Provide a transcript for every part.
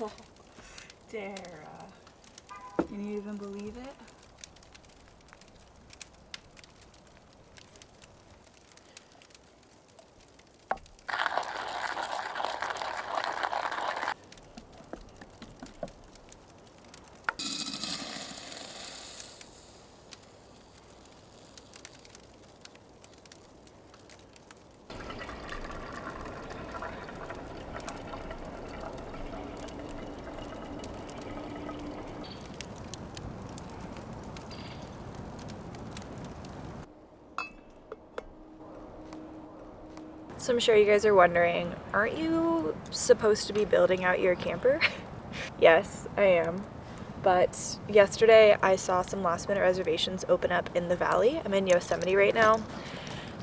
Oh, Terra. Can you even believe it? So I'm sure you guys are wondering, aren't you supposed to be building out your camper? Yes, I am. But yesterday I saw some last minute reservations open up in the valley. I'm in Yosemite right now.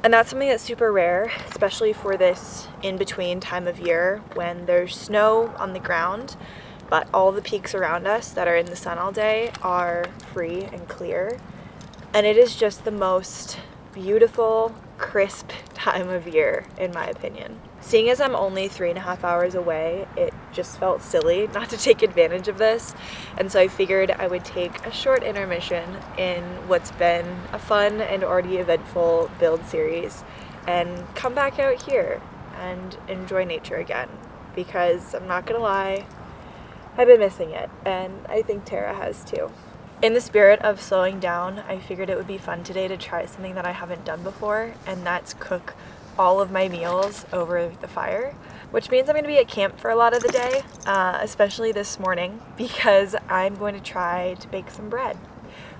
And that's something that's super rare, especially for this in-between time of year when there's snow on the ground, but all the peaks around us that are in the sun all day are free and clear. And it is just the most beautiful, crisp time of year, in my opinion. Seeing as I'm only 3.5 hours away, it just felt silly not to take advantage of this. And so I figured I would take a short intermission in what's been a fun and already eventful build series and come back out here and enjoy nature again. Because I'm not gonna lie, I've been missing it, and I think Terra has too. In the spirit of slowing down, I figured it would be fun today to try something that I haven't done before, and that's cook all of my meals over the fire, which means I'm going to be at camp for a lot of the day, especially this morning, because I'm going to try to bake some bread,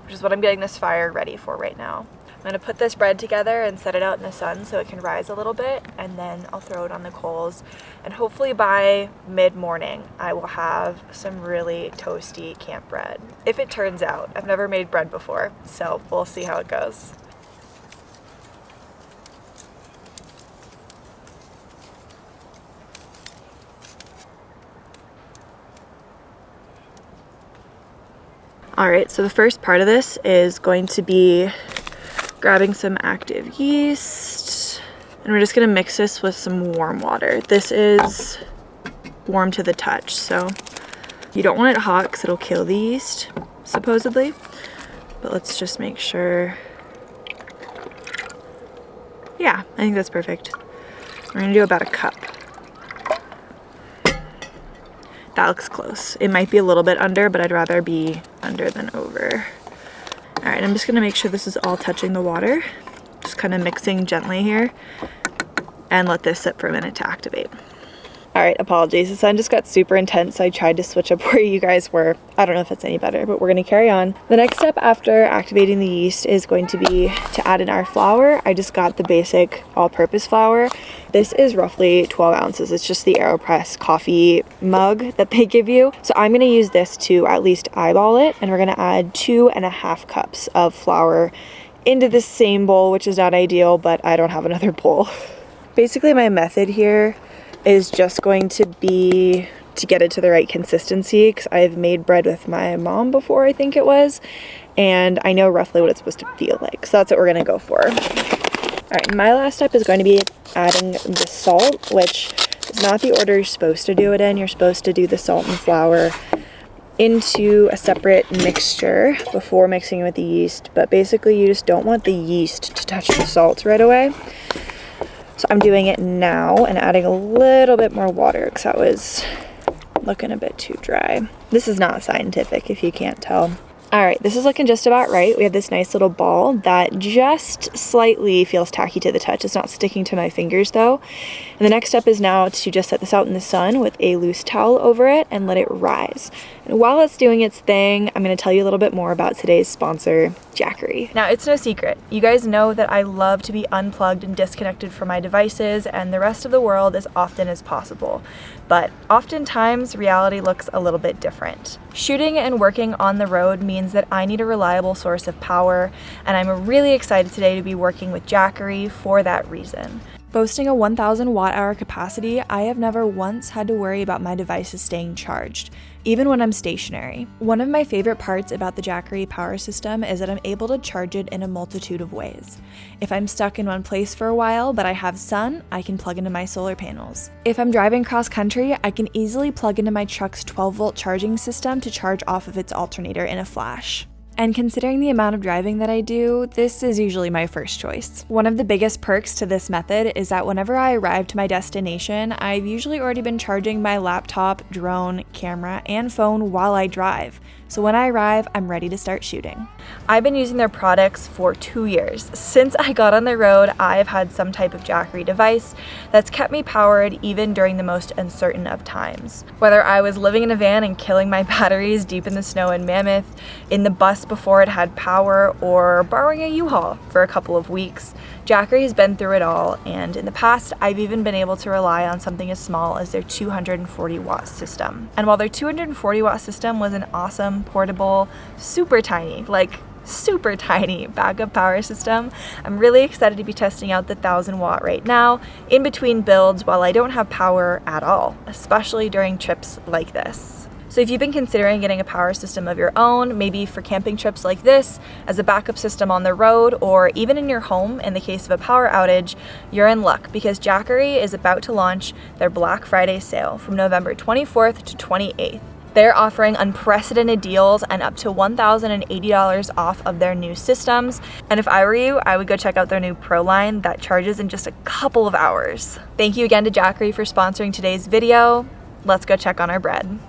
which is what I'm getting this fire ready for right now. I'm going to put this bread together and set it out in the sun so it can rise a little bit, and then I'll throw it on the coals, and hopefully by mid-morning I will have some really toasty camp bread. If it turns out. I've never made bread before, so we'll see how it goes. Alright, so the first part of this is going to be grabbing some active yeast, and we're just going to mix this with some warm water. This is warm to the touch, so you don't want it hot because it'll kill the yeast, supposedly, but let's just make sure. Yeah, I think that's perfect. We're going to do about a cup. That looks close. It might be a little bit under, but I'd rather be under than over. All right, I'm just gonna make sure this is all touching the water. Just kind of mixing gently here and let this sit for a minute to activate. All right, apologies. The sun just got super intense, so I tried to switch up where you guys were. I don't know if it's any better, but we're gonna carry on. The next step after activating the yeast is going to be to add in our flour. I just got the basic all-purpose flour. This is roughly 12 ounces. It's just the AeroPress coffee mug that they give you. So I'm gonna use this to at least eyeball it, and we're gonna add 2.5 cups of flour into this same bowl, which is not ideal, but I don't have another bowl. Basically, my method here is just going to be to get it to the right consistency, because I've made bread with my mom before, I think it was, and I know roughly what it's supposed to feel like. So that's what we're gonna go for. All right, my last step is going to be adding the salt, which is not the order you're supposed to do it in. You're supposed to do the salt and flour into a separate mixture before mixing it with the yeast, but basically you just don't want the yeast to touch the salt right away. So I'm doing it now and adding a little bit more water because that was looking a bit too dry. This is not scientific if you can't tell. All right, this is looking just about right. We have this nice little ball that just slightly feels tacky to the touch. It's not sticking to my fingers though. And the next step is now to just set this out in the sun with a loose towel over it and let it rise. And while it's doing its thing, I'm gonna tell you a little bit more about today's sponsor, Jackery. Now, it's no secret. You guys know that I love to be unplugged and disconnected from my devices and the rest of the world as often as possible. But oftentimes, reality looks a little bit different. Shooting and working on the road means that I need a reliable source of power, and I'm really excited today to be working with Jackery for that reason. Boasting a 1000 watt-hour capacity, I have never once had to worry about my devices staying charged, even when I'm stationary. One of my favorite parts about the Jackery power system is that I'm able to charge it in a multitude of ways. If I'm stuck in one place for a while but I have sun, I can plug into my solar panels. If I'm driving cross country, I can easily plug into my truck's 12-volt charging system to charge off of its alternator in a flash. And considering the amount of driving that I do, this is usually my first choice. One of the biggest perks to this method is that whenever I arrive to my destination, I've usually already been charging my laptop, drone, camera, and phone while I drive. So when I arrive, I'm ready to start shooting. I've been using their products for 2 years. Since I got on the road, I've had some type of Jackery device that's kept me powered even during the most uncertain of times. Whether I was living in a van and killing my batteries deep in the snow in Mammoth, in the bus before it had power, or borrowing a U-Haul for a couple of weeks, Jackery has been through it all, and in the past, I've even been able to rely on something as small as their 240 watt system. And while their 240 watt system was an awesome, portable, super tiny backup power system, I'm really excited to be testing out the 1000 watt right now, in between builds while I don't have power at all, especially during trips like this. So if you've been considering getting a power system of your own, maybe for camping trips like this, as a backup system on the road, or even in your home in the case of a power outage, you're in luck because Jackery is about to launch their Black Friday sale from November 24th to 28th. They're offering unprecedented deals and up to $1,080 off of their new systems. And if I were you, I would go check out their new Pro line that charges in just a couple of hours. Thank you again to Jackery for sponsoring today's video. Let's go check on our bread.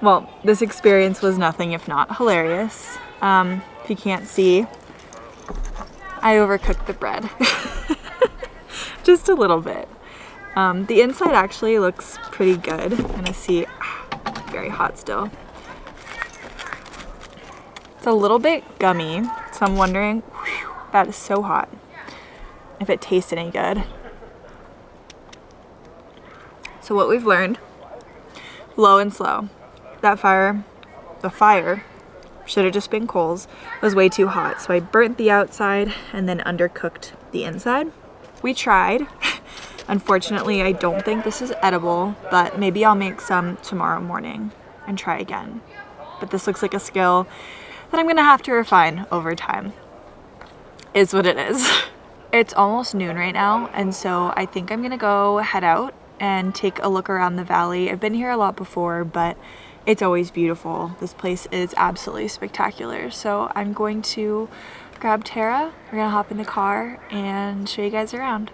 Well, this experience was nothing if not hilarious. If you can't see, I overcooked the bread. Just a little bit. The inside actually looks pretty good. And I see, very hot still. It's a little bit gummy, so I'm wondering, whew, that is so hot, if it tastes any good. So what we've learned, low and slow. The fire should have just been coals. It was way too hot, so I burnt the outside and then undercooked the inside. We tried. Unfortunately, I don't think this is edible, but maybe I'll make some tomorrow morning and try again. But this looks like a skill that I'm gonna have to refine over time. Is what it is. It's almost noon right now, and so I think I'm gonna go head out and take a look around the valley. I've been here a lot before, but it's always beautiful. This place is absolutely spectacular. So I'm going to grab Terra, we're gonna hop in the car and show you guys around.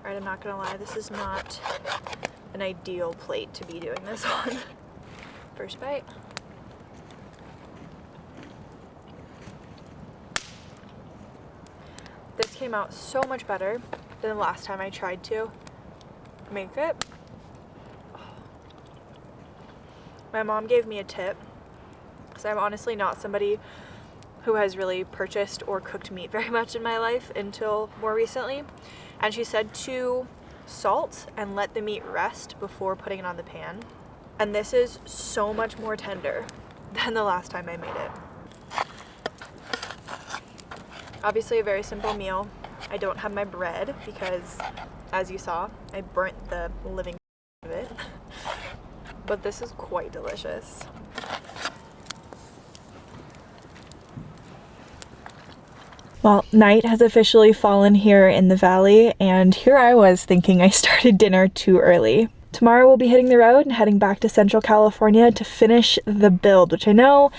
Alright, I'm not gonna lie, this is not an ideal plate to be doing this on. First bite. This came out so much better than the last time I tried to make it. My mom gave me a tip because I'm honestly not somebody who has really purchased or cooked meat very much in my life until more recently. And she said to salt and let the meat rest before putting it on the pan. And this is so much more tender than the last time I made it. Obviously a very simple meal. I don't have my bread because, as you saw, I burnt the living of it. But this is quite delicious. Well, night has officially fallen here in the valley, and here I was thinking I started dinner too early. Tomorrow we'll be hitting the road and heading back to Central California to finish the build, which I know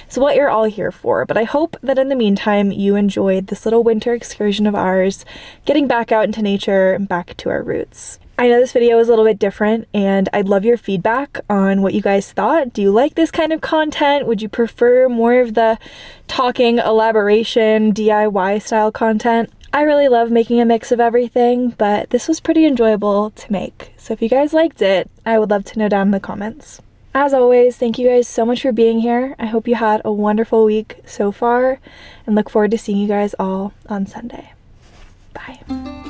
is what you're all here for, but I hope that in the meantime you enjoyed this little winter excursion of ours, getting back out into nature and back to our roots. I know this video is a little bit different, and I'd love your feedback on what you guys thought. Do you like this kind of content? Would you prefer more of the talking, elaboration, DIY style content? I really love making a mix of everything, but this was pretty enjoyable to make. So if you guys liked it, I would love to know down in the comments. As always, thank you guys so much for being here. I hope you had a wonderful week so far, and look forward to seeing you guys all on Sunday. Bye.